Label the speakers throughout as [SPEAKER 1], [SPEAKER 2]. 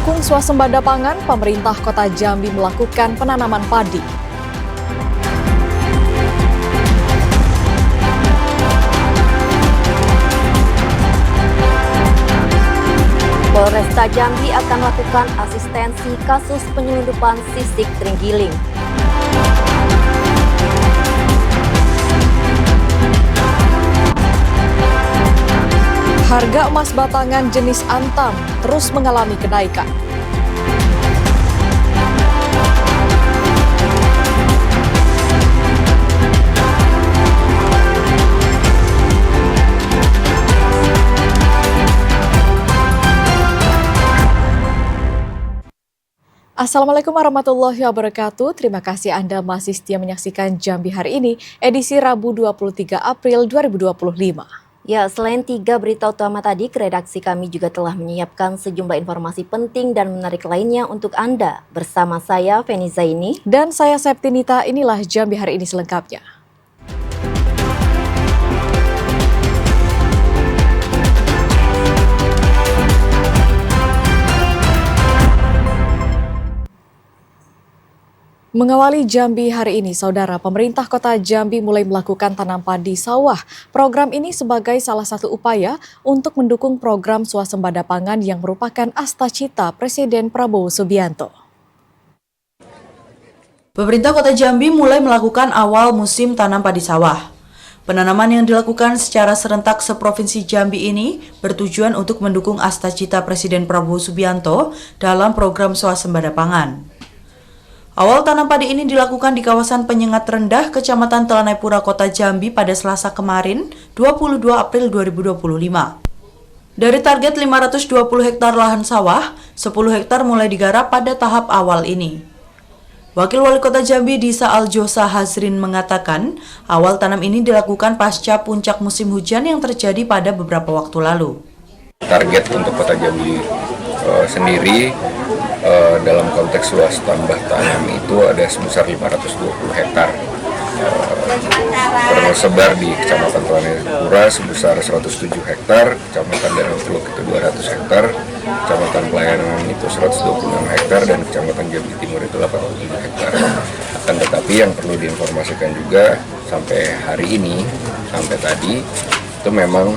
[SPEAKER 1] mendukung swasembada pangan, pemerintah Kota Jambi melakukan penanaman padi.
[SPEAKER 2] Polresta Jambi akan melakukan asistensi kasus penyelundupan sisik terenggiling.
[SPEAKER 1] Harga emas batangan jenis antam terus mengalami kenaikan. Assalamualaikum warahmatullahi wabarakatuh. Terima kasih Anda masih setia menyaksikan Jambi hari ini, edisi Rabu 23 April 2025.
[SPEAKER 2] Ya, selain 3 berita utama tadi, redaksi kami juga telah menyiapkan sejumlah informasi penting dan menarik lainnya untuk Anda. Bersama saya, Feni Zaini.
[SPEAKER 1] Dan saya Septinita, inilah Jambi hari ini selengkapnya. Mengawali Jambi hari ini, Saudara, pemerintah Kota Jambi mulai melakukan tanam padi sawah. Program ini sebagai salah satu upaya untuk mendukung program swasembada pangan yang merupakan asta-cita Presiden Prabowo Subianto.
[SPEAKER 3] Pemerintah Kota Jambi mulai melakukan awal musim tanam padi sawah. Penanaman yang dilakukan secara serentak seprovinsi Jambi ini bertujuan untuk mendukung asta-cita Presiden Prabowo Subianto dalam program swasembada pangan. Awal tanam padi ini dilakukan di kawasan Penyengat Rendah, Kecamatan Telanai Pura, Kota Jambi pada Selasa kemarin, 22 April 2025. Dari target 520 hektar lahan sawah, 10 hektar mulai digarap pada tahap awal ini. Wakil Wali Kota Jambi Disa Aljosa Hazrin mengatakan, awal tanam ini dilakukan pasca puncak musim hujan yang terjadi pada beberapa waktu lalu.
[SPEAKER 4] Target untuk Kota Jambi sendiri dalam konteks luas tambah tanam itu ada sebesar 520 hektar tersebar di Kecamatan Telanai Pura sebesar 107 hektar, Kecamatan Danau Teluk itu 200 hektar, Kecamatan Pelayanan itu 126 hektar, dan Kecamatan Jambi Timur itu 87 hektar. Akan tetapi yang perlu diinformasikan juga sampai hari ini, sampai tadi, itu memang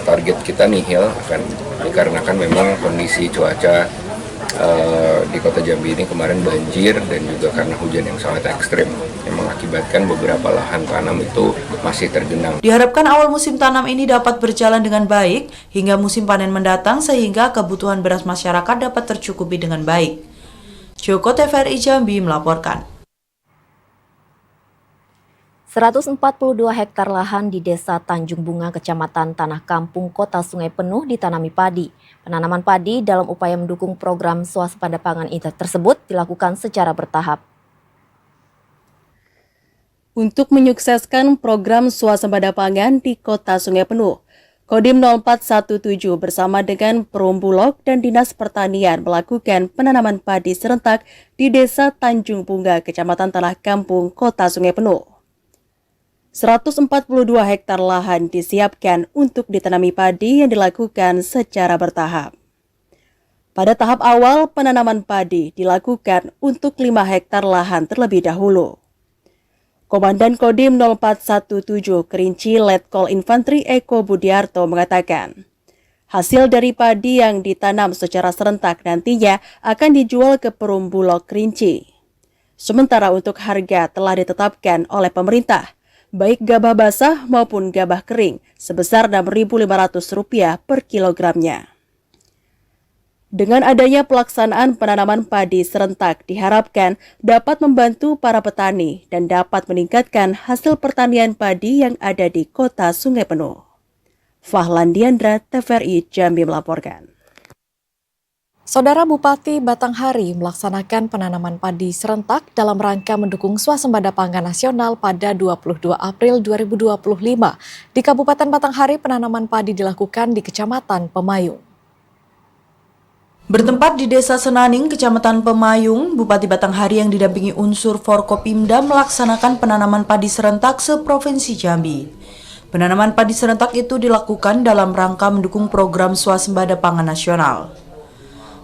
[SPEAKER 4] target kita nihil akan dikarenakan memang kondisi cuaca di Kota Jambi ini kemarin banjir dan juga karena hujan yang sangat ekstrim yang mengakibatkan beberapa lahan tanam itu masih tergenang.
[SPEAKER 3] Diharapkan awal musim tanam ini dapat berjalan dengan baik hingga musim panen mendatang sehingga kebutuhan beras masyarakat dapat tercukupi dengan baik. Joko TVRI Jambi melaporkan.
[SPEAKER 2] 142 hektar lahan di Desa Tanjung Bunga, Kecamatan Tanah Kampung, Kota Sungai Penuh ditanami padi. Penanaman padi dalam upaya mendukung program swasembada pangan tersebut dilakukan secara bertahap.
[SPEAKER 5] Untuk menyukseskan program swasembada pangan di Kota Sungai Penuh, Kodim 0417 bersama dengan Perum Bulog dan Dinas Pertanian melakukan penanaman padi serentak di Desa Tanjung Bunga, Kecamatan Tanah Kampung, Kota Sungai Penuh. 142 hektar lahan disiapkan untuk ditanami padi yang dilakukan secara bertahap. Pada tahap awal, penanaman padi dilakukan untuk 5 hektar lahan terlebih dahulu. Komandan Kodim 0417 Kerinci Letkol Infanteri Eko Budiarto mengatakan, hasil dari padi yang ditanam secara serentak nantinya akan dijual ke Perum Bulog Kerinci. Sementara untuk harga telah ditetapkan oleh pemerintah, baik gabah basah maupun gabah kering, sebesar Rp6.500 per kilogramnya. Dengan adanya pelaksanaan penanaman padi serentak diharapkan dapat membantu para petani dan dapat meningkatkan hasil pertanian padi yang ada di Kota Sungai Penuh. Fahlan Diandra, TVRI Jambi melaporkan.
[SPEAKER 1] Saudara Bupati Batanghari melaksanakan penanaman padi serentak dalam rangka mendukung swasembada pangan nasional pada 22 April 2025. Di Kabupaten Batanghari, penanaman padi dilakukan di Kecamatan Pemayung.
[SPEAKER 3] Bertempat di Desa Senaning, Kecamatan Pemayung, Bupati Batanghari yang didampingi unsur Forkopimda melaksanakan penanaman padi serentak seprovinsi Jambi. Penanaman padi serentak itu dilakukan dalam rangka mendukung program swasembada pangan nasional.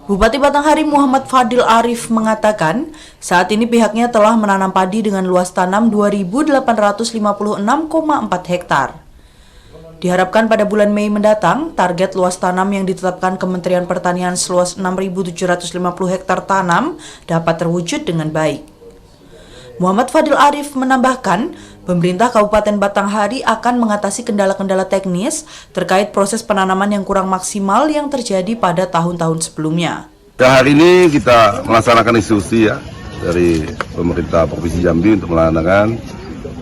[SPEAKER 3] Bupati Batanghari Muhammad Fadil Arif mengatakan, saat ini pihaknya telah menanam padi dengan luas tanam 2.856,4 hektar. Diharapkan pada bulan Mei mendatang, target luas tanam yang ditetapkan Kementerian Pertanian seluas 6.750 hektar tanam dapat terwujud dengan baik. Muhammad Fadil Arif menambahkan, pemerintah Kabupaten Batanghari akan mengatasi kendala-kendala teknis terkait proses penanaman yang kurang maksimal yang terjadi pada tahun-tahun sebelumnya.
[SPEAKER 6] Hari ini kita melaksanakan instruksi ya dari pemerintah Provinsi Jambi untuk melaksanakan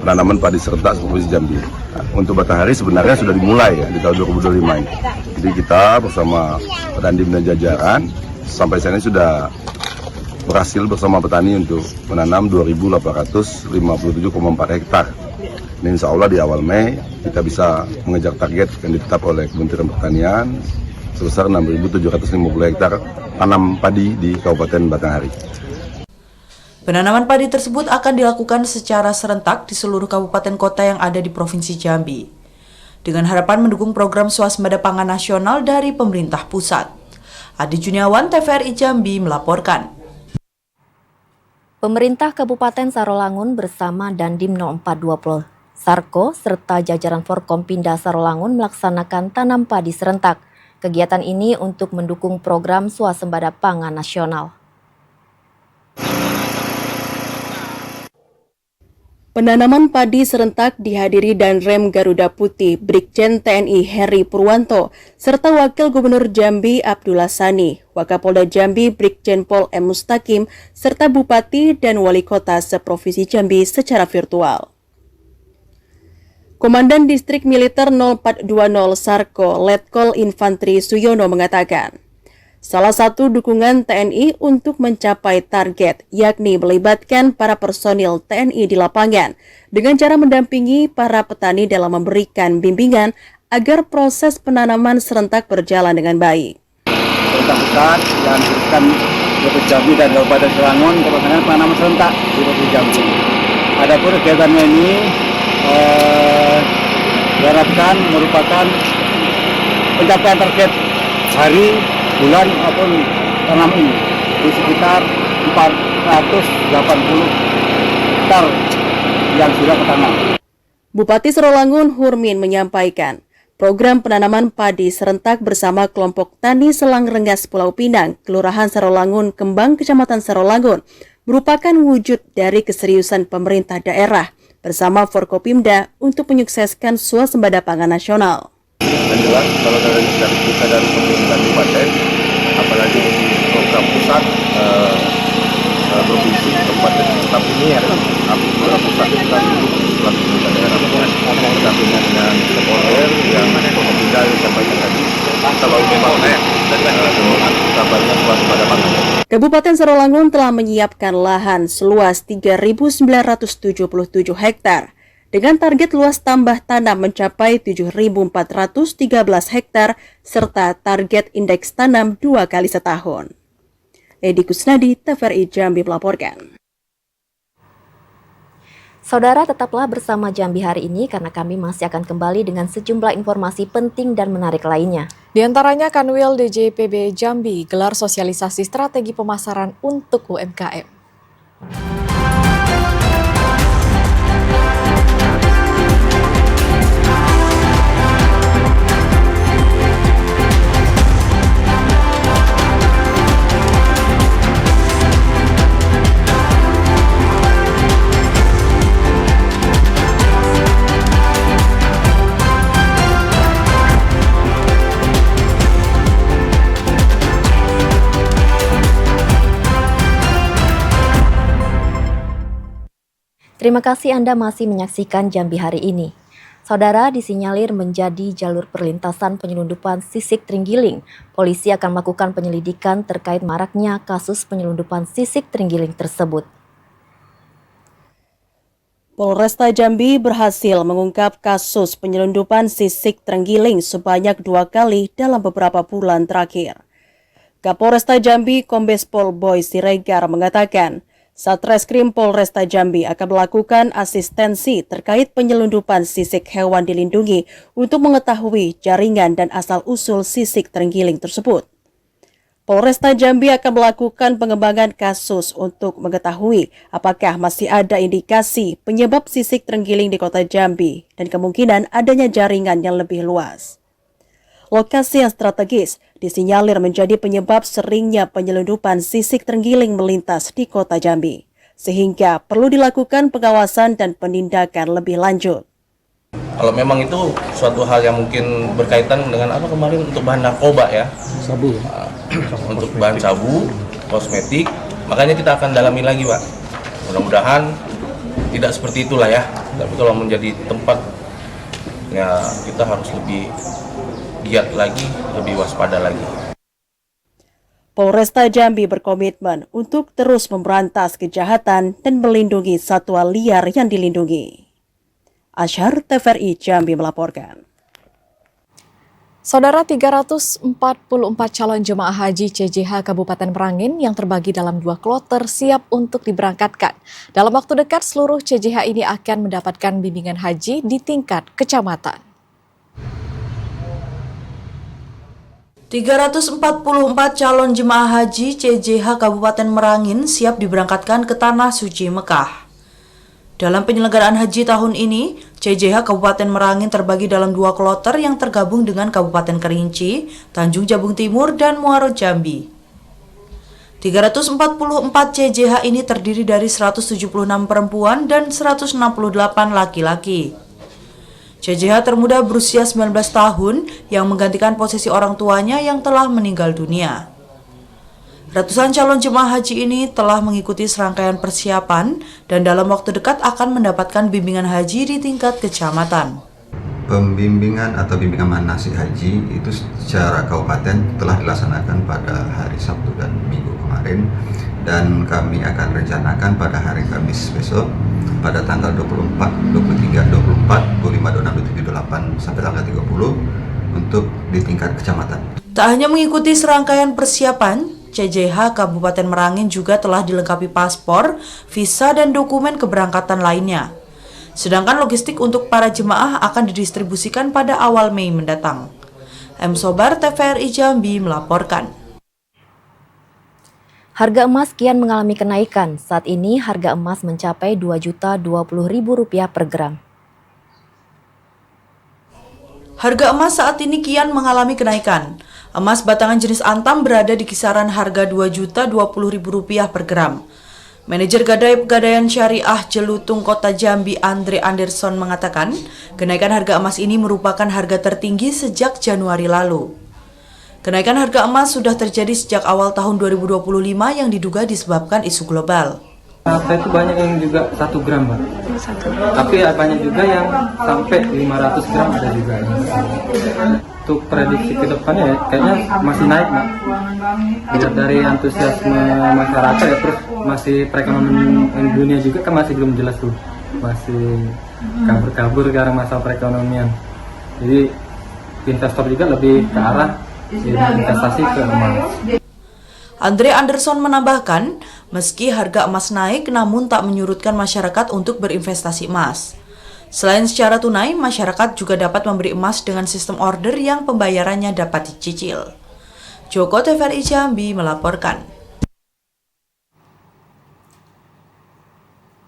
[SPEAKER 6] penanaman padi serentak Provinsi Jambi. Nah, untuk Batanghari sebenarnya sudah dimulai ya di tahun 2025 ini. Jadi kita bersama Dandim dan jajaran sampai saat ini sudah berhasil bersama petani untuk menanam 2.857,4 hektar. Dan insya Allah di awal Mei kita bisa mengejar target yang ditetap oleh Kementerian Pertanian sebesar 6.750 hektar tanam padi di Kabupaten Batanghari.
[SPEAKER 3] Penanaman padi tersebut akan dilakukan secara serentak di seluruh kabupaten kota yang ada di Provinsi Jambi, dengan harapan mendukung program swasembada pangan nasional dari pemerintah pusat. Adi Juniawan, TVRI Jambi melaporkan.
[SPEAKER 2] Pemerintah Kabupaten Sarolangun bersama Dandim 0420 Sarko serta jajaran Forkompinda Sarolangun melaksanakan tanam padi serentak. Kegiatan ini untuk mendukung program swasembada pangan nasional.
[SPEAKER 5] Penanaman padi serentak dihadiri Danrem Garuda Putih Brigjen TNI Heri Purwanto serta Wakil Gubernur Jambi Abdullah Sani, Wakapolda Jambi Brigjen Pol M. Mustaqim, serta Bupati dan Wali Kota seprovinsi Jambi secara virtual. Komandan Distrik Militer 0420 Sarko Letkol Infantri Suyono mengatakan, salah satu dukungan TNI untuk mencapai target yakni melibatkan para personil TNI di lapangan dengan cara mendampingi para petani dalam memberikan bimbingan agar proses penanaman serentak berjalan dengan baik.
[SPEAKER 7] Pemerintah pusat dan diberikan Provinsi Jambi dan Kabupaten Sarolangun untuk melaksanakan penanaman serentak di Provinsi Jambi. Adapun kegiatannya ini diharapkan merupakan pencapaian target hari, bulan maupun tanam ini di sekitar 480 hektar yang sudah ketanam.
[SPEAKER 5] Bupati Sarolangun Hurmin menyampaikan, program penanaman padi serentak bersama kelompok Tani Selang Rengas Pulau Pinang, Kelurahan Sarolangun, Kembang, Kecamatan Sarolangun, merupakan wujud dari keseriusan pemerintah daerah bersama Forkopimda untuk menyukseskan swasembada pangan nasional.
[SPEAKER 6] Dan jelas kalau dari kita dari pemerintah kabupaten, apalagi program pusat, provinsi, kabupaten, tetap ini adalah pusat kita dalam pemerintah daerah berdampingan dengan stakeholder yang pemerintah disampaikan tadi. Kalau memang kabarnya swasembada pangan.
[SPEAKER 5] Kabupaten Sarolangun telah menyiapkan lahan seluas 3.977 hektar dengan target luas tambah tanam mencapai 7.413 hektar serta target indeks tanam 2 kali setahun. Edi Kusnadi, TVRI Jambi melaporkan.
[SPEAKER 2] Saudara, tetaplah bersama Jambi hari ini karena kami masih akan kembali dengan sejumlah informasi penting dan menarik lainnya.
[SPEAKER 1] Di antaranya Kanwil DJPB Jambi gelar sosialisasi strategi pemasaran untuk UMKM.
[SPEAKER 2] Terima kasih Anda masih menyaksikan Jambi hari ini. Saudara, disinyalir menjadi jalur perlintasan penyelundupan sisik terenggiling. Polisi akan melakukan penyelidikan terkait maraknya kasus penyelundupan sisik terenggiling tersebut.
[SPEAKER 5] Polresta Jambi berhasil mengungkap kasus penyelundupan sisik terenggiling sebanyak 2 kali dalam beberapa bulan terakhir. Kapolresta Jambi Kombes Pol Boy Siregar mengatakan, Satreskrim Polresta Jambi akan melakukan asistensi terkait penyelundupan sisik hewan dilindungi untuk mengetahui jaringan dan asal-usul sisik terenggiling tersebut. Polresta Jambi akan melakukan pengembangan kasus untuk mengetahui apakah masih ada indikasi penyebab sisik terenggiling di kota Jambi dan kemungkinan adanya jaringan yang lebih luas. Lokasi yang strategis disinyalir menjadi penyebab seringnya penyelundupan sisik terenggiling melintas di kota Jambi, sehingga perlu dilakukan pengawasan dan penindakan lebih lanjut.
[SPEAKER 8] Kalau memang itu suatu hal yang mungkin berkaitan dengan apa kemarin untuk bahan narkoba ya, sabu, untuk bahan sabu, kosmetik, makanya kita akan dalami lagi Pak. Mudah-mudahan tidak seperti itulah ya. Tapi kalau menjadi tempat, ya kita harus lebih giat lagi, lebih waspada lagi.
[SPEAKER 5] Polresta Jambi berkomitmen untuk terus memberantas kejahatan dan melindungi satwa liar yang dilindungi. Asyhar, TVRI Jambi melaporkan.
[SPEAKER 1] Saudara, 344 calon jemaah haji CJH Kabupaten Merangin yang terbagi dalam 2 kloter siap untuk diberangkatkan. Dalam waktu dekat, seluruh CJH ini akan mendapatkan bimbingan haji di tingkat kecamatan.
[SPEAKER 3] 344 calon jemaah haji CJH Kabupaten Merangin siap diberangkatkan ke Tanah Suci Mekah. Dalam penyelenggaraan haji tahun ini, CJH Kabupaten Merangin terbagi dalam 2 kloter yang tergabung dengan Kabupaten Kerinci, Tanjung Jabung Timur, dan Muaro Jambi. 344 CJH ini terdiri dari 176 perempuan dan 168 laki-laki. CJH termuda berusia 19 tahun yang menggantikan posisi orang tuanya yang telah meninggal dunia. Ratusan calon jemaah haji ini telah mengikuti serangkaian persiapan dan dalam waktu dekat akan mendapatkan bimbingan haji di tingkat kecamatan.
[SPEAKER 9] Pembimbingan atau bimbingan manasik haji itu secara kabupaten telah dilaksanakan pada hari Sabtu dan Minggu kemarin, dan kami akan rencanakan pada hari Kamis besok pada tanggal 24, 23, 24, 25, 26, 27, 28 sampai tanggal 30 untuk di tingkat kecamatan.
[SPEAKER 3] Tak hanya mengikuti serangkaian persiapan, CJH Kabupaten Merangin juga telah dilengkapi paspor, visa, dan dokumen keberangkatan lainnya. Sedangkan logistik untuk para jemaah akan didistribusikan pada awal Mei mendatang. M. Sobar, TVRI Jambi melaporkan.
[SPEAKER 2] Harga emas kian mengalami kenaikan. Saat ini harga emas mencapai Rp2.020.000 per gram.
[SPEAKER 3] Harga emas saat ini kian mengalami kenaikan. Emas batangan jenis antam berada di kisaran harga Rp2.020.000 per gram. Manajer Gadai Pegadaian Syariah Jelutung Kota Jambi, Andre Anderson, mengatakan kenaikan harga emas ini merupakan harga tertinggi sejak Januari lalu. Kenaikan harga emas sudah terjadi sejak awal tahun 2025 yang diduga disebabkan isu global.
[SPEAKER 10] Apa itu banyak yang juga 1 gram, Pak. Tapi banyak juga yang sampai 500 gram ada juga. Untuk prediksi ke depannya ya, kayaknya masih naik, Pak. Lihat dari antusiasme masyarakat ya, terus masih perekonomian dunia juga kan masih belum jelas tuh. Masih kabur-kabur karena masalah perekonomian. Jadi investor juga lebih ke arah investasi ke emas.
[SPEAKER 3] Andre Anderson menambahkan, meski harga emas naik namun tak menyurutkan masyarakat untuk berinvestasi emas. Selain secara tunai, masyarakat juga dapat memberi emas dengan sistem order yang pembayarannya dapat dicicil. Joko, TVRI Jambi melaporkan.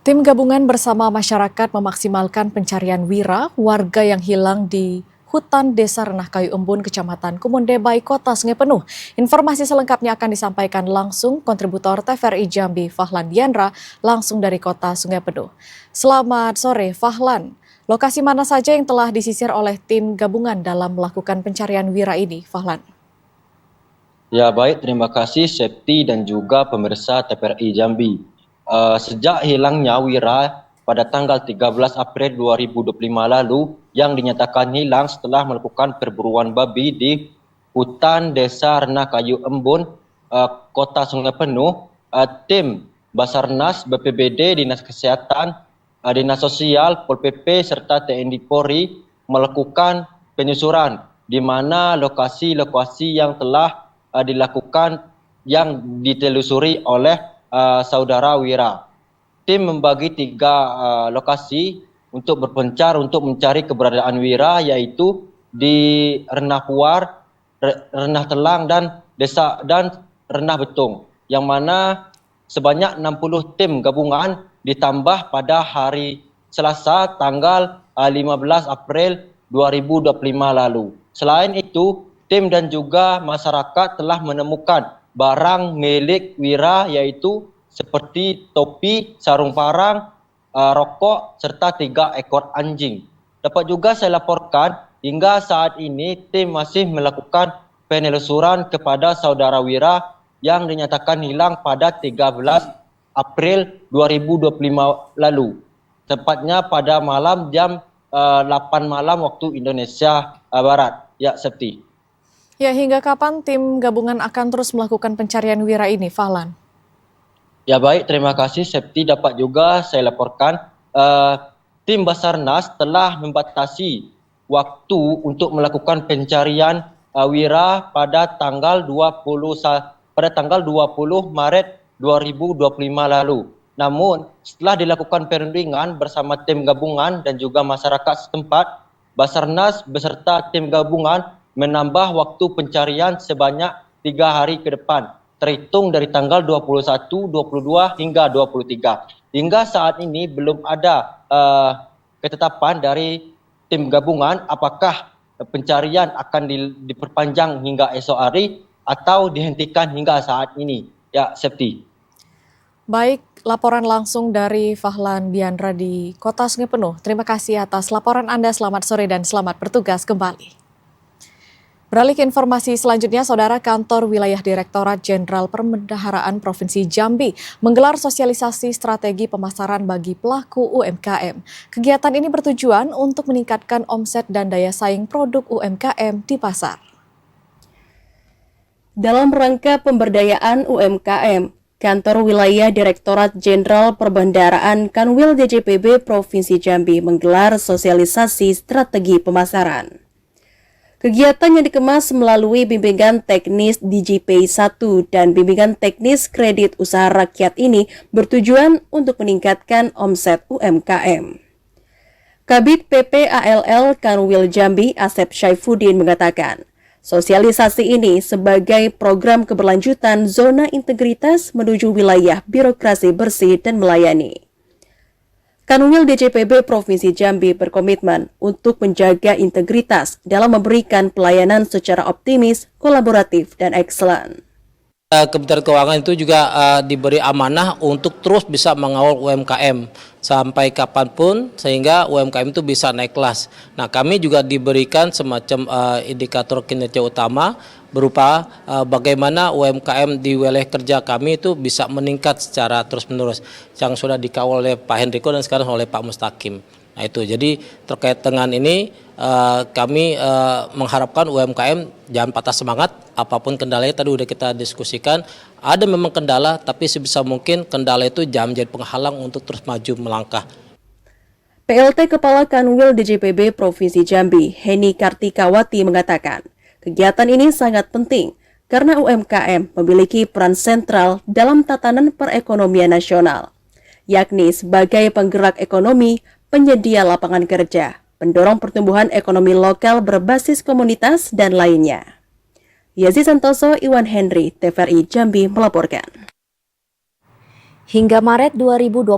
[SPEAKER 1] Tim gabungan bersama masyarakat memaksimalkan pencarian Wira, warga yang hilang di hutan Desa Renah Kayu Embun, Kecamatan Kumondebai, Kota Sungai Penuh. Informasi selengkapnya akan disampaikan langsung kontributor TVRI Jambi, Fahlan Diandra, langsung dari Kota Sungai Penuh. Selamat sore, Fahlan. Lokasi mana saja yang telah disisir oleh tim gabungan dalam melakukan pencarian Wira ini, Fahlan?
[SPEAKER 11] Ya baik, terima kasih Septi dan juga pemirsa TVRI Jambi. Sejak hilangnya Wira pada tanggal 13 April 2025 lalu yang dinyatakan hilang setelah melakukan perburuan babi di hutan Desa Renah Kayu Embun, Kota Sungai Penuh, tim Basarnas, BPBD, Dinas Kesehatan, Dinas Sosial, Pol PP, serta TNI Polri melakukan penyusuran di mana lokasi-lokasi yang telah dilakukan yang ditelusuri oleh saudara Wira. Tim membagi 3 lokasi untuk berpencar untuk mencari keberadaan Wira, yaitu di Renah Puar, Renah Telang, dan Desa dan Rendah Betung, yang mana sebanyak 60 tim gabungan ditambah pada hari Selasa tanggal 15 April 2025 lalu. Selain itu, tim dan juga masyarakat telah menemukan barang milik Wira yaitu seperti topi, sarung parang, rokok serta 3 ekor anjing. Dapat juga saya laporkan hingga saat ini tim masih melakukan penelusuran kepada saudara Wira yang dinyatakan hilang pada 13 April 2025 lalu. Tepatnya pada malam jam 8 malam waktu Indonesia Barat. Ya, Septi.
[SPEAKER 1] Ya, hingga kapan tim gabungan akan terus melakukan pencarian Wira ini, Fahlan?
[SPEAKER 11] Ya baik, terima kasih Septi. Dapat juga saya laporkan tim Basarnas telah membatasi waktu untuk melakukan pencarian Wira pada tanggal 20 Maret 2025 lalu. Namun setelah dilakukan perundingan bersama tim gabungan dan juga masyarakat setempat, Basarnas beserta tim gabungan menambah waktu pencarian sebanyak 3 hari ke depan, terhitung dari tanggal 21, 22 hingga 23. Hingga saat ini belum ada ketetapan dari tim gabungan apakah pencarian akan diperpanjang hingga esok hari atau dihentikan hingga saat ini. Ya, Septi.
[SPEAKER 1] Baik, laporan langsung dari Fahlan Biandra di Kota Sungai Penuh. Terima kasih atas laporan Anda. Selamat sore dan selamat bertugas kembali. Beralih ke informasi selanjutnya, Saudara, Kantor Wilayah Direktorat Jenderal Perbendaharaan Provinsi Jambi menggelar sosialisasi strategi pemasaran bagi pelaku UMKM. Kegiatan ini bertujuan untuk meningkatkan omset dan daya saing produk UMKM di pasar.
[SPEAKER 5] Dalam rangka pemberdayaan UMKM, Kantor Wilayah Direktorat Jenderal Perbendaharaan Kanwil DJPB Provinsi Jambi menggelar sosialisasi strategi pemasaran. Kegiatan yang dikemas melalui bimbingan teknis DJP 1 dan bimbingan teknis kredit usaha rakyat ini bertujuan untuk meningkatkan omset UMKM. Kabid PPALL Kanwil Jambi Asep Syaifuddin mengatakan, sosialisasi ini sebagai program keberlanjutan zona integritas menuju wilayah birokrasi bersih dan melayani. Kanwil DJPB Provinsi Jambi berkomitmen untuk menjaga integritas dalam memberikan pelayanan secara optimis, kolaboratif, dan excellent.
[SPEAKER 12] Kementerian Keuangan itu juga diberi amanah untuk terus bisa mengawal UMKM sampai kapanpun sehingga UMKM itu bisa naik kelas. Nah, kami juga diberikan semacam indikator kinerja utama berupa bagaimana UMKM di wilayah kerja kami itu bisa meningkat secara terus-menerus yang sudah dikawal oleh Pak Hendriko dan sekarang oleh Pak Mustaqim. Nah itu, jadi terkait dengan ini kami mengharapkan UMKM jangan patah semangat, apapun kendalanya tadi udah kita diskusikan, ada memang kendala tapi sebisa mungkin kendala itu jangan menjadi penghalang untuk terus maju melangkah.
[SPEAKER 5] PLT Kepala Kanwil DJPB Provinsi Jambi, Heni Kartikawati mengatakan, kegiatan ini sangat penting karena UMKM memiliki peran sentral dalam tatanan perekonomian nasional, yakni sebagai penggerak ekonomi, penyedia lapangan kerja, pendorong pertumbuhan ekonomi lokal berbasis komunitas, dan lainnya. Yazi Santoso, Iwan Henry, TVRI Jambi melaporkan.
[SPEAKER 2] Hingga Maret 2025,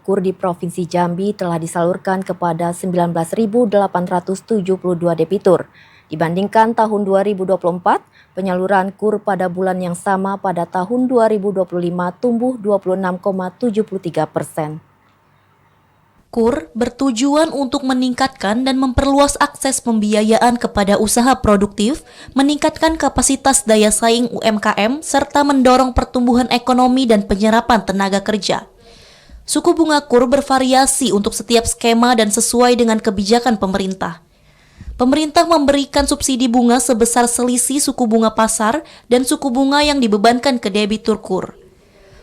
[SPEAKER 2] KUR di Provinsi Jambi telah disalurkan kepada 19.872 debitur. Dibandingkan tahun 2024, penyaluran KUR pada bulan yang sama pada tahun 2025 tumbuh 26,73%.
[SPEAKER 13] KUR bertujuan untuk meningkatkan dan memperluas akses pembiayaan kepada usaha produktif, meningkatkan kapasitas daya saing UMKM, serta mendorong pertumbuhan ekonomi dan penyerapan tenaga kerja. Suku bunga KUR bervariasi untuk setiap skema dan sesuai dengan kebijakan pemerintah. Pemerintah memberikan subsidi bunga sebesar selisih suku bunga pasar dan suku bunga yang dibebankan ke debitur KUR.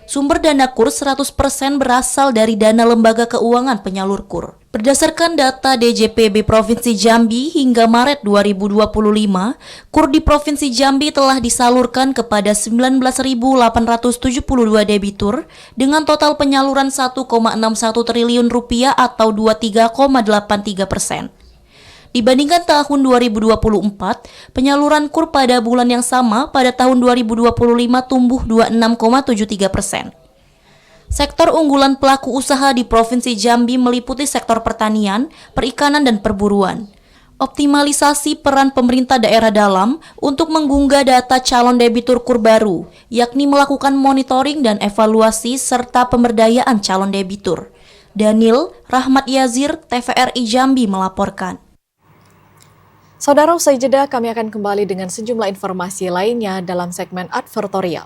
[SPEAKER 13] Sumber dana KUR 100% berasal dari dana lembaga keuangan penyalur KUR. Berdasarkan data DJPB Provinsi Jambi hingga Maret 2025, KUR di Provinsi Jambi telah disalurkan kepada 19.872 debitur dengan total penyaluran 1,61 triliun rupiah atau 23,83%. Dibandingkan tahun 2024, penyaluran KUR pada bulan yang sama pada tahun 2025 tumbuh 26,73%. Sektor unggulan pelaku usaha di Provinsi Jambi meliputi sektor pertanian, perikanan, dan perburuan. Optimalisasi peran pemerintah daerah dalam untuk mengunggah data calon debitur KUR baru, yakni melakukan monitoring dan evaluasi serta pemberdayaan calon debitur. Daniel Rahmat Yazir, TVRI Jambi melaporkan.
[SPEAKER 1] Saudara, usai jeda kami akan kembali dengan sejumlah informasi lainnya dalam segmen advertorial.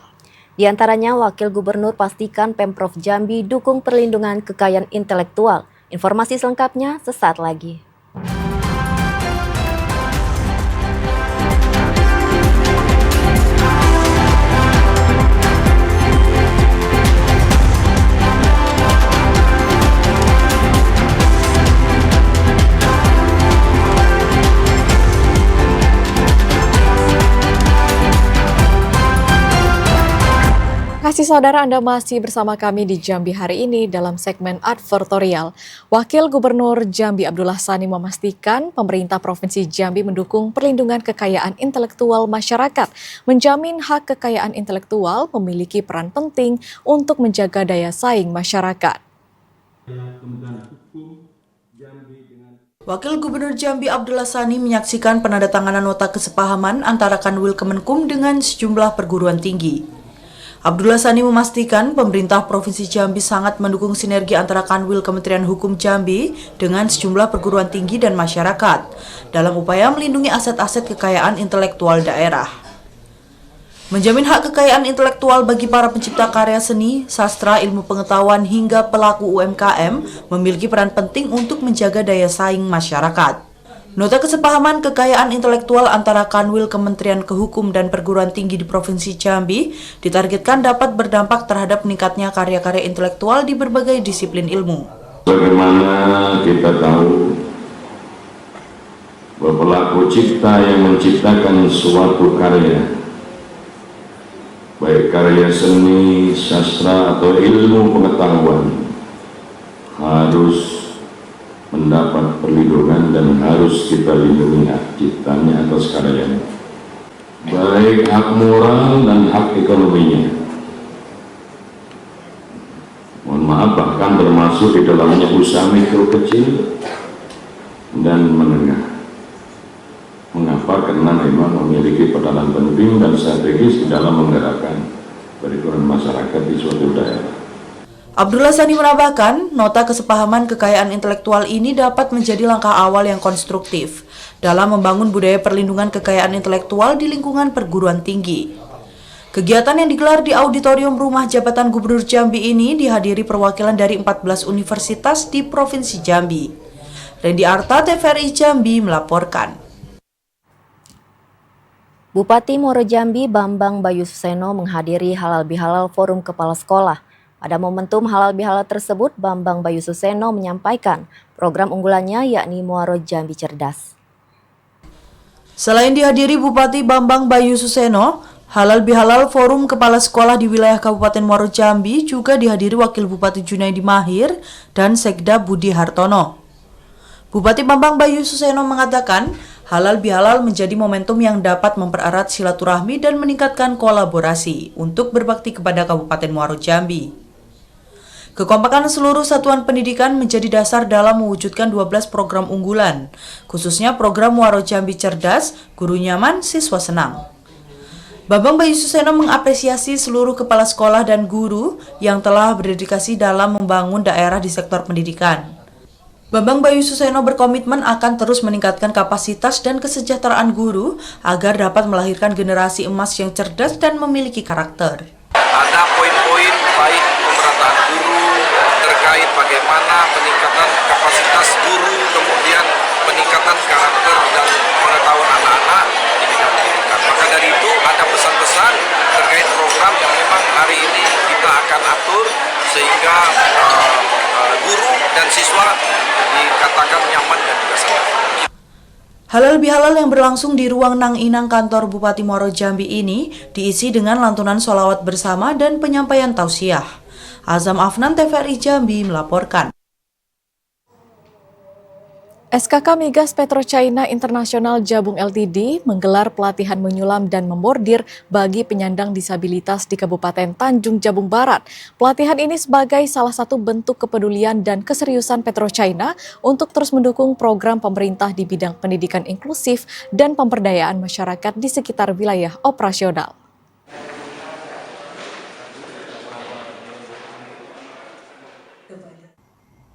[SPEAKER 2] Di antaranya, Wakil Gubernur pastikan Pemprov Jambi dukung perlindungan kekayaan intelektual. Informasi selengkapnya sesaat lagi.
[SPEAKER 1] Kasih saudara, Anda masih bersama kami di Jambi hari ini dalam segmen advertorial. Wakil Gubernur Jambi Abdullah Sani memastikan pemerintah Provinsi Jambi mendukung perlindungan kekayaan intelektual masyarakat, menjamin hak kekayaan intelektual memiliki peran penting untuk menjaga daya saing masyarakat.
[SPEAKER 3] Wakil Gubernur Jambi Abdullah Sani menyaksikan penandatanganan nota kesepahaman antara Kanwil Kemenkum dengan sejumlah perguruan tinggi. Abdullah Sani memastikan pemerintah Provinsi Jambi sangat mendukung sinergi antara Kanwil Kementerian Hukum Jambi dengan sejumlah perguruan tinggi dan masyarakat dalam upaya melindungi aset-aset kekayaan intelektual daerah. Menjamin hak kekayaan intelektual bagi para pencipta karya seni, sastra, ilmu pengetahuan hingga pelaku UMKM memiliki peran penting untuk menjaga daya saing masyarakat. Nota kesepahaman kekayaan intelektual antara Kanwil Kementerian Kehukum dan perguruan tinggi di Provinsi Jambi ditargetkan dapat berdampak terhadap meningkatnya karya-karya intelektual di berbagai disiplin ilmu.
[SPEAKER 14] Bagaimana kita tahu bahwa pelaku cipta yang menciptakan suatu karya, baik karya seni, sastra, atau ilmu pengetahuan, harus mendapat perlindungan dan harus kita lindungi hak ciptanya atas karyanya, baik hak moral dan hak ekonominya. Mohon maaf, bahkan termasuk di dalamnya usaha mikro kecil dan menengah. Mengapa? Karena memang memiliki peranan penting dan strategis di dalam menggerakkan perekonomian masyarakat di suatu daerah.
[SPEAKER 3] Abdullah Sani menambahkan, nota kesepahaman kekayaan intelektual ini dapat menjadi langkah awal yang konstruktif dalam membangun budaya perlindungan kekayaan intelektual di lingkungan perguruan tinggi. Kegiatan yang digelar di Auditorium Rumah Jabatan Gubernur Jambi ini dihadiri perwakilan dari 14 universitas di Provinsi Jambi. Randy Arta, TVRI Jambi melaporkan.
[SPEAKER 2] Bupati Muaro Jambi Bambang Bayu Suseno menghadiri Halal Bihalal Forum Kepala Sekolah. Pada momentum Halal Bihalal tersebut, Bambang Bayu Suseno menyampaikan program unggulannya yakni Muaro Jambi Cerdas.
[SPEAKER 3] Selain dihadiri Bupati Bambang Bayu Suseno, Halal Bihalal Forum Kepala Sekolah di wilayah Kabupaten Muaro Jambi juga dihadiri Wakil Bupati Junaidi Mahir dan Sekda Budi Hartono. Bupati Bambang Bayu Suseno mengatakan, Halal Bihalal menjadi momentum yang dapat mempererat silaturahmi dan meningkatkan kolaborasi untuk berbakti kepada Kabupaten Muaro Jambi. Kekompakan seluruh satuan pendidikan menjadi dasar dalam mewujudkan 12 program unggulan, khususnya program Muaro Jambi Cerdas, Guru Nyaman, Siswa Senang. Bambang Bayu Suseno mengapresiasi seluruh kepala sekolah dan guru yang telah berdedikasi dalam membangun daerah di sektor pendidikan. Bambang Bayu Suseno berkomitmen akan terus meningkatkan kapasitas dan kesejahteraan guru agar dapat melahirkan generasi emas yang cerdas dan memiliki karakter.
[SPEAKER 15] Ada poin-poin baik pemerataan guru terkait bagaimana peningkatan kapasitas guru, kemudian peningkatan karakter dan pengetahuan anak-anak di bidang pendidikan. Maka dari itu ada pesan-pesan terkait program yang memang hari ini kita akan atur sehingga guru dan siswa dikatakan nyaman dan juga senang.
[SPEAKER 3] Halal Bihalal yang berlangsung di ruang Nang Inang kantor Bupati Muaro Jambi ini diisi dengan lantunan sholawat bersama dan penyampaian tausiah. Azam Afnan, TVRI Jambi melaporkan.
[SPEAKER 1] SKK Migas PetroChina International Jabung Ltd menggelar pelatihan menyulam dan membordir bagi penyandang disabilitas di Kabupaten Tanjung Jabung Barat. Pelatihan ini sebagai salah satu bentuk kepedulian dan keseriusan PetroChina untuk terus mendukung program pemerintah di bidang pendidikan inklusif dan pemberdayaan masyarakat di sekitar wilayah operasional.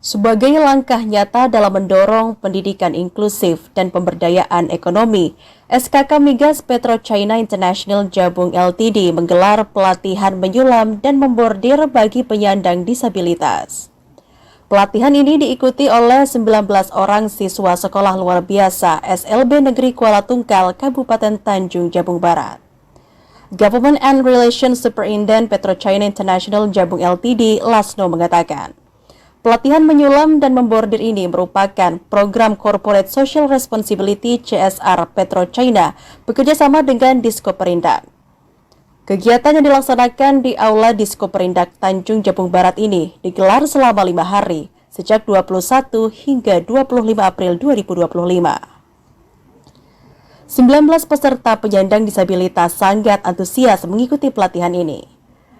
[SPEAKER 5] Sebagai langkah nyata dalam mendorong pendidikan inklusif dan pemberdayaan ekonomi, SKK Migas PetroChina International Jabung Ltd menggelar pelatihan menyulam dan membordir bagi penyandang disabilitas. Pelatihan ini diikuti oleh 19 orang siswa sekolah luar biasa SLB Negeri Kuala Tungkal, Kabupaten Tanjung Jabung Barat. Government and Relations Superintendent PetroChina International Jabung Ltd, Lasno, mengatakan, pelatihan menyulam dan membordir ini merupakan program Corporate Social Responsibility CSR PetroChina bekerjasama dengan Disko Perindak. Kegiatan yang dilaksanakan di Aula Disko Perindak Tanjung Jabung Barat ini digelar selama 5 hari, sejak 21 hingga 25 April 2025. 19 peserta penyandang disabilitas sangat antusias mengikuti pelatihan ini.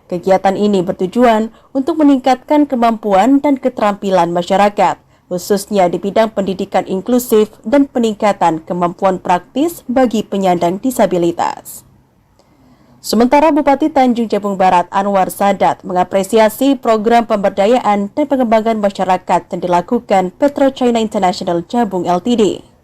[SPEAKER 5] Kegiatan ini bertujuan untuk meningkatkan kemampuan dan keterampilan masyarakat, khususnya di bidang pendidikan inklusif dan peningkatan kemampuan praktis bagi penyandang disabilitas. Sementara Bupati Tanjung Jabung Barat Anwar Sadat mengapresiasi program pemberdayaan dan pengembangan masyarakat yang dilakukan PetroChina International Jabung Ltd.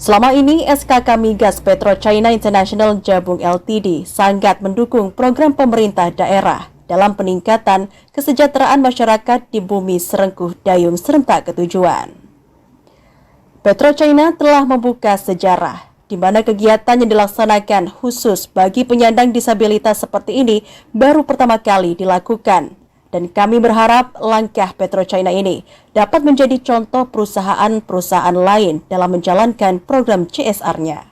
[SPEAKER 5] Selama ini, SKK Migas PetroChina International Jabung Ltd sangat mendukung program pemerintah daerah dalam peningkatan kesejahteraan masyarakat di bumi Serengkuh Dayung serentak ketujuan. PetroChina telah membuka sejarah di mana kegiatan yang dilaksanakan khusus bagi penyandang disabilitas seperti ini baru pertama kali dilakukan. Dan kami berharap langkah PetroChina ini dapat menjadi contoh perusahaan-perusahaan lain dalam menjalankan program CSR-nya.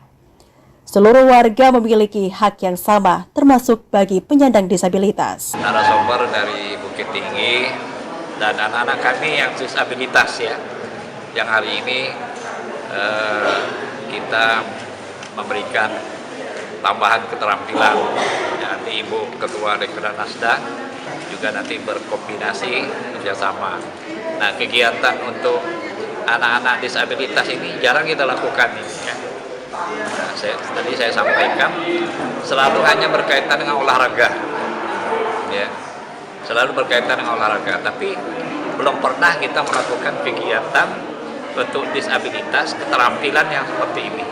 [SPEAKER 5] Seluruh warga memiliki hak yang sama, termasuk bagi penyandang disabilitas.
[SPEAKER 15] Narasumber dari Bukit Tinggi dan anak-anak kami yang disabilitas ya, yang hari ini kita memberikan tambahan keterampilan. Nanti Ibu Ketua Dekran Nasda juga nanti berkombinasi kerjasama. Nah, kegiatan untuk anak-anak disabilitas ini jarang kita lakukan ini ya. Nah, tadi saya sampaikan selalu hanya berkaitan dengan olahraga, ya, selalu berkaitan dengan olahraga. Tapi belum pernah kita melakukan kegiatan untuk disabilitas keterampilan yang seperti ini.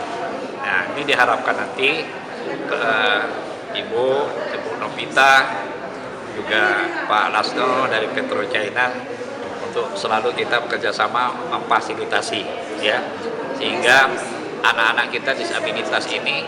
[SPEAKER 15] Nah, ini diharapkan nanti Ibu Novita juga Pak Lasno dari PetroChina untuk selalu kita bekerjasama memfasilitasi ya, sehingga anak-anak kita disabilitas ini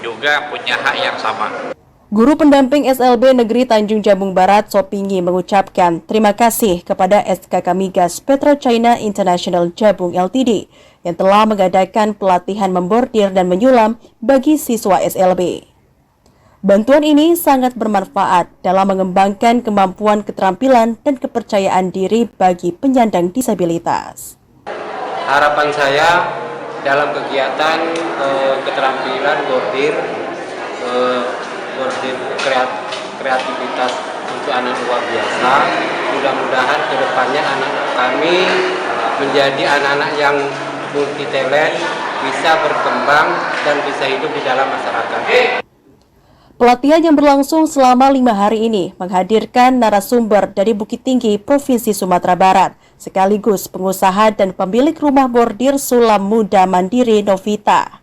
[SPEAKER 15] juga punya hak yang sama.
[SPEAKER 5] Guru pendamping SLB Negeri Tanjung Jabung Barat Sopingi mengucapkan terima kasih kepada SKK Migas PetroChina International Jabung Ltd yang telah mengadakan pelatihan membordir dan menyulam bagi siswa SLB. Bantuan ini sangat bermanfaat dalam mengembangkan kemampuan keterampilan dan kepercayaan diri bagi penyandang disabilitas.
[SPEAKER 10] Harapan saya dalam kegiatan keterampilan bordir kreativitas untuk anak luar biasa, mudah-mudahan kedepannya anak-anak kami menjadi anak-anak yang multi talent, bisa berkembang dan bisa hidup di dalam masyarakat.
[SPEAKER 5] Pelatihan yang berlangsung selama 5 hari ini menghadirkan narasumber dari Bukit Tinggi, Provinsi Sumatera Barat, sekaligus pengusaha dan pemilik rumah bordir sulam muda mandiri Novita.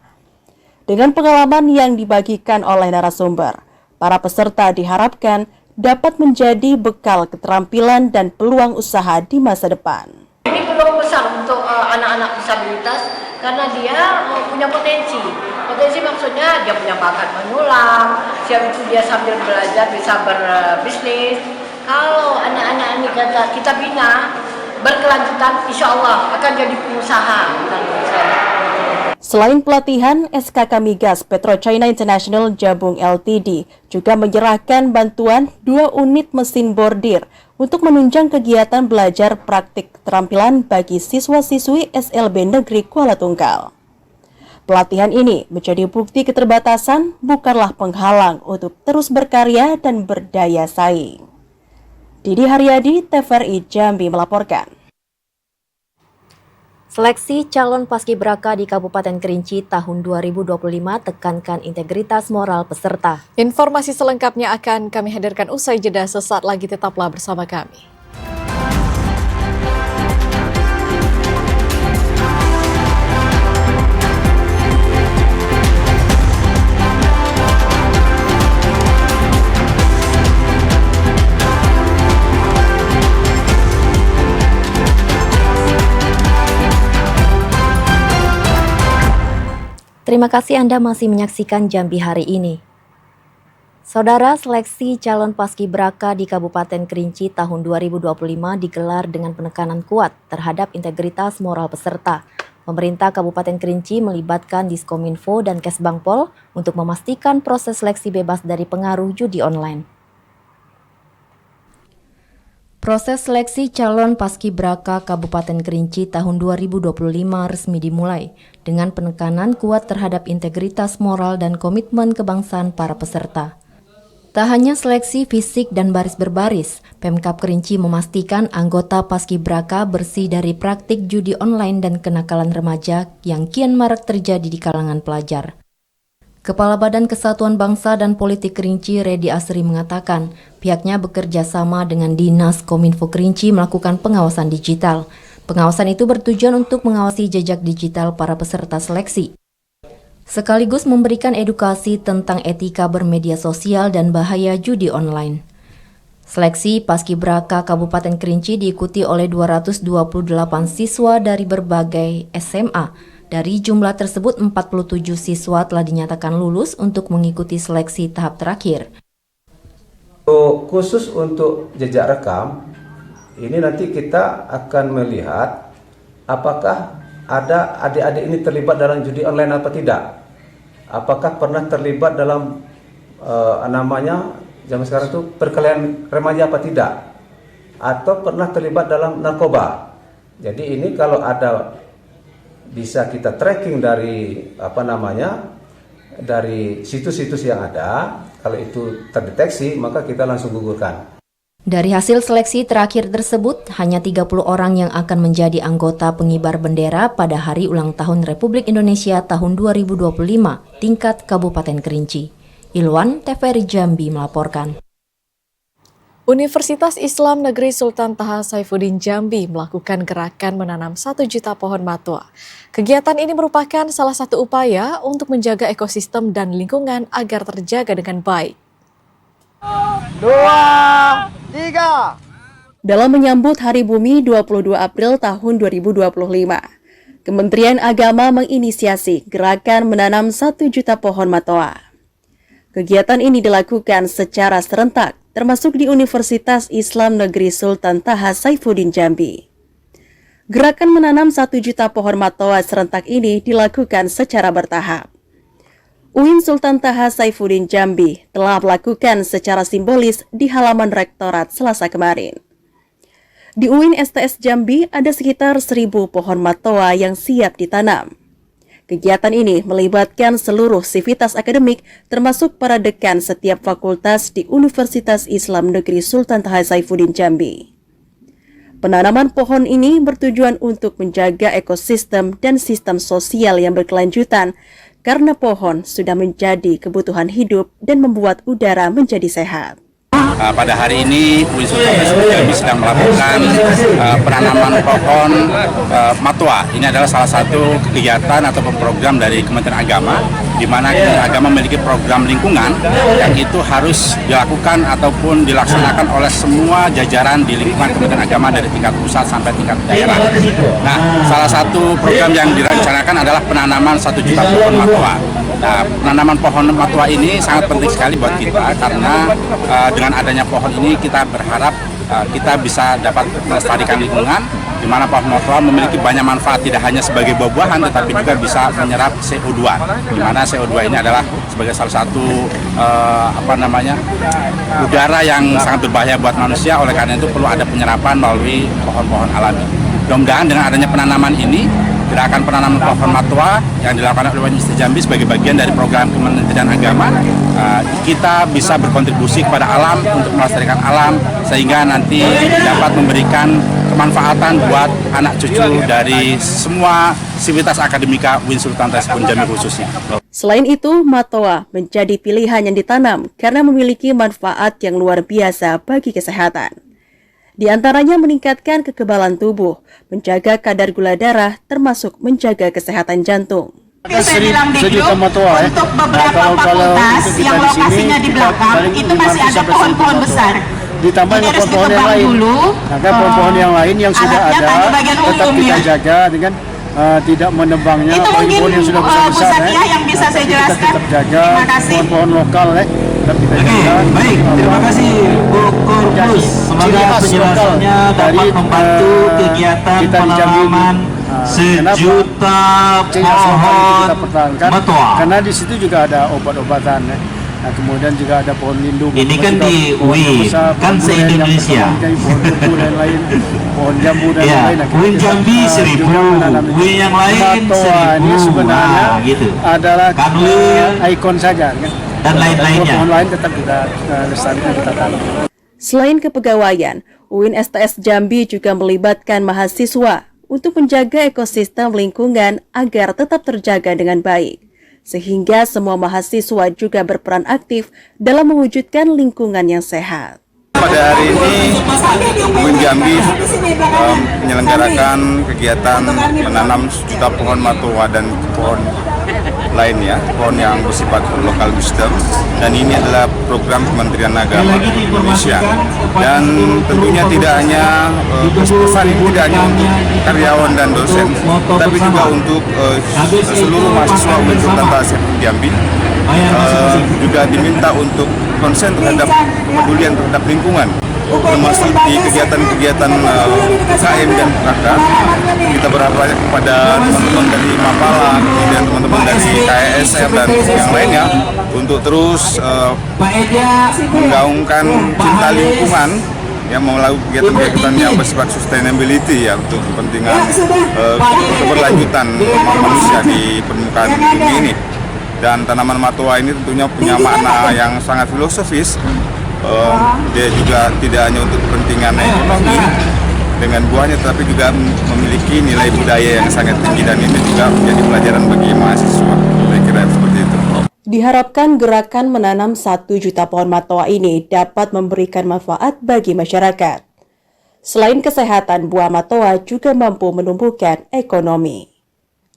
[SPEAKER 5] Dengan pengalaman yang dibagikan oleh narasumber, para peserta diharapkan dapat menjadi bekal keterampilan dan peluang usaha di masa depan.
[SPEAKER 16] Ini peluang besar untuk anak-anak disabilitas karena dia punya potensi. Potensi maksudnya dia punya bakat menyulam, siap itu dia sambil belajar bisa berbisnis. Kalau anak-anak ini kita bina berkelanjutan, insya Allah akan jadi pengusaha.
[SPEAKER 5] Selain pelatihan, SKK Migas PetroChina International Jabung Ltd juga menyerahkan bantuan 2 unit mesin bordir untuk menunjang kegiatan belajar praktik keterampilan bagi siswa-siswi SLB Negeri Kuala Tunggal. Pelatihan ini menjadi bukti keterbatasan bukanlah penghalang untuk terus berkarya dan berdaya saing. Didi Haryadi, TVRI Jambi melaporkan.
[SPEAKER 2] Seleksi calon paskibraka di Kabupaten Kerinci tahun 2025 tekankan integritas moral peserta.
[SPEAKER 1] Informasi selengkapnya akan kami hadirkan usai jeda, sesaat lagi, tetaplah bersama kami.
[SPEAKER 2] Terima kasih Anda masih menyaksikan Jambi hari ini. Saudara, seleksi calon paskibraka di Kabupaten Kerinci tahun 2025 digelar dengan penekanan kuat terhadap integritas moral peserta. Pemerintah Kabupaten Kerinci melibatkan Diskominfo dan Kesbangpol untuk memastikan proses seleksi bebas dari pengaruh judi online. Proses seleksi calon paskibraka Kabupaten Kerinci tahun 2025 resmi dimulai dengan penekanan kuat terhadap integritas moral dan komitmen kebangsaan para peserta. Tak hanya seleksi fisik dan baris berbaris, Pemkab Kerinci memastikan anggota paskibraka bersih dari praktik judi online dan kenakalan remaja yang kian marak terjadi di kalangan pelajar. Kepala Badan Kesatuan Bangsa dan Politik Kerinci, Redi Asri, mengatakan pihaknya bekerja sama dengan Dinas Kominfo Kerinci melakukan pengawasan digital. Pengawasan itu bertujuan untuk mengawasi jejak digital para peserta seleksi, sekaligus memberikan edukasi tentang etika bermedia sosial dan bahaya judi online. Seleksi paskibraka Kabupaten Kerinci diikuti oleh 228 siswa dari berbagai SMA. Dari jumlah tersebut, 47 siswa telah dinyatakan lulus untuk mengikuti seleksi tahap terakhir.
[SPEAKER 17] Khusus untuk jejak rekam, ini nanti kita akan melihat apakah ada adik-adik ini terlibat dalam judi online atau tidak. Apakah pernah terlibat dalam zaman sekarang itu perkelahian remaja apa tidak, atau pernah terlibat dalam narkoba. Jadi ini kalau ada bisa kita tracking dari dari situs-situs yang ada. Kalau itu terdeteksi, maka kita langsung gugurkan.
[SPEAKER 2] Dari hasil seleksi terakhir tersebut, hanya 30 orang yang akan menjadi anggota pengibar bendera pada Hari Ulang Tahun Republik Indonesia tahun 2025 tingkat Kabupaten Kerinci. Ilwan, TVRI Jambi melaporkan.
[SPEAKER 1] Universitas Islam Negeri Sultan Taha Saifuddin Jambi melakukan gerakan menanam 1 juta pohon matwa. Kegiatan ini merupakan salah satu upaya untuk menjaga ekosistem dan lingkungan agar terjaga dengan baik.
[SPEAKER 18] 2, 3.
[SPEAKER 5] Dalam menyambut Hari Bumi 22 April tahun 2025, Kementerian Agama menginisiasi gerakan menanam 1 juta pohon matwa. Kegiatan ini dilakukan secara serentak, termasuk di Universitas Islam Negeri Sultan Taha Saifuddin Jambi. Gerakan menanam 1 juta pohon matwa serentak ini dilakukan secara bertahap. UIN Sultan Taha Saifuddin Jambi telah melakukan secara simbolis di halaman Rektorat Selasa kemarin. Di UIN STS Jambi ada sekitar 1.000 pohon matwa yang siap ditanam. Kegiatan ini melibatkan seluruh sivitas akademik termasuk para dekan setiap fakultas di Universitas Islam Negeri Sultan Taha Saifuddin Jambi. Penanaman pohon ini bertujuan untuk menjaga ekosistem dan sistem sosial yang berkelanjutan karena pohon sudah menjadi kebutuhan hidup dan membuat udara menjadi sehat.
[SPEAKER 19] Pada hari ini UIN Sultan Taha Jambi sedang melakukan penanaman pohon matwa. Ini adalah salah satu kegiatan atau program dari Kementerian Agama, di mana Kementerian Agama memiliki program lingkungan yang itu harus dilakukan ataupun dilaksanakan oleh semua jajaran di lingkungan Kementerian Agama dari tingkat pusat sampai tingkat daerah. Nah, salah satu program yang direncanakan adalah penanaman 1 juta pohon matwa. Nah, penanaman pohon matwa ini sangat penting sekali buat kita karena dengan adanya pohon ini kita berharap kita bisa dapat melestarikan lingkungan, di mana pohon matoa memiliki banyak manfaat, tidak hanya sebagai buah-buahan, tetapi juga bisa menyerap CO2, di mana CO2 ini adalah sebagai salah satu udara yang sangat berbahaya buat manusia. Oleh karena itu perlu ada penyerapan melalui pohon-pohon alami. Mudah-mudahan dengan adanya penanaman ini, gerakan penanaman pohon matoa yang dilakukan oleh Universitas Jambi sebagai bagian dari program Kementerian Agama, kita bisa berkontribusi kepada alam untuk melestarikan alam, sehingga nanti dapat memberikan kemanfaatan buat anak cucu dari semua sivitas akademika UIN Sultan Taskun Jambi khususnya.
[SPEAKER 5] Selain itu, matoa menjadi pilihan yang ditanam karena memiliki manfaat yang luar biasa bagi kesehatan. Di antaranya meningkatkan kekebalan tubuh, menjaga kadar gula darah, termasuk menjaga kesehatan jantung.
[SPEAKER 18] Saya bilang di grup, untuk beberapa fakultas yang lokasinya di belakang, itu masih ada pohon-pohon besar.
[SPEAKER 7] Ditambah dengan pohon-pohon yang lain. Maka pohon-pohon yang lain yang sudah ada, tetap kita jaga dengan tidak menebangnya.
[SPEAKER 18] Itu mungkin
[SPEAKER 7] yang sudah besar-besar,
[SPEAKER 18] yang bisa saya jelaskan.
[SPEAKER 7] Tetap jaga pohon-pohon lokal, tetap kita jaga.
[SPEAKER 20] Baik, terima kasih Bu Korpus. Semoga penjelasannya dapat membantu kegiatan penanaman sejuta pohon matoa.
[SPEAKER 7] Karena di situ juga ada obat-obatan. Nah, kemudian juga ada pohon lindung.
[SPEAKER 20] Ini kan di UI, kan se-Indonesia.
[SPEAKER 7] Pohon kutu dan lain, pohon jambu dan lain.
[SPEAKER 20] UIN Jambi 1000, UIN yang lain 1000.
[SPEAKER 7] Ini sebenarnya
[SPEAKER 20] gitu.
[SPEAKER 7] adalah ikon saja, kan?
[SPEAKER 20] Dan lain-lainnya.
[SPEAKER 7] Pohon lain tetap kita lestarikan, kita tanam.
[SPEAKER 5] Selain kepegawaian, UIN STS Jambi juga melibatkan mahasiswa untuk menjaga ekosistem lingkungan agar tetap terjaga dengan baik. Sehingga semua mahasiswa juga berperan aktif dalam mewujudkan lingkungan yang sehat.
[SPEAKER 21] Pada hari ini, UIN Jambi menyelenggarakan kegiatan menanam sejuta pohon matoa dan pohon lainnya, pohon yang bersifat lokal wisdom, dan ini adalah program Kementerian Agama Indonesia. Dan tentunya tidak hanya pesan ini tidak hanya untuk karyawan dan dosen, tapi juga untuk seluruh mahasiswa UIN Sultan Taskun Jambi. Juga diminta untuk konsen terhadap kepedulian terhadap lingkungan, termasuk di kegiatan-kegiatan UKM dan PKK. Kita berharap kepada teman-teman dari Mapala, kemudian teman-teman dari KSR dan yang lainnya untuk terus menggaungkan cinta lingkungan yang melalui kegiatan-kegiatan yang bersifat sustainability, ya, untuk kepentingan keberlanjutan manusia di permukaan bumi ini. Dan tanaman matoa ini tentunya punya makna yang sangat filosofis. Dia juga tidak hanya untuk kepentingan ekonomi dengan buahnya, tapi juga memiliki nilai budaya yang sangat tinggi, dan ini juga menjadi pelajaran bagi mahasiswa. Saya kira seperti itu.
[SPEAKER 5] Diharapkan gerakan menanam 1 juta pohon matoa ini dapat memberikan manfaat bagi masyarakat. Selain kesehatan, buah matoa juga mampu menumbuhkan ekonomi.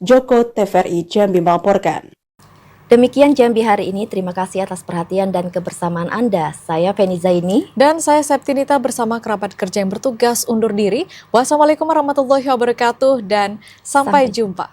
[SPEAKER 5] Joko TVRI Jambi melaporkan.
[SPEAKER 2] Demikian Jambi hari ini. Terima kasih atas perhatian dan kebersamaan Anda. Saya Feni Zaini.
[SPEAKER 1] Dan saya Septinita bersama kerabat kerja yang bertugas undur diri. Wassalamualaikum warahmatullahi wabarakatuh dan sampai jumpa.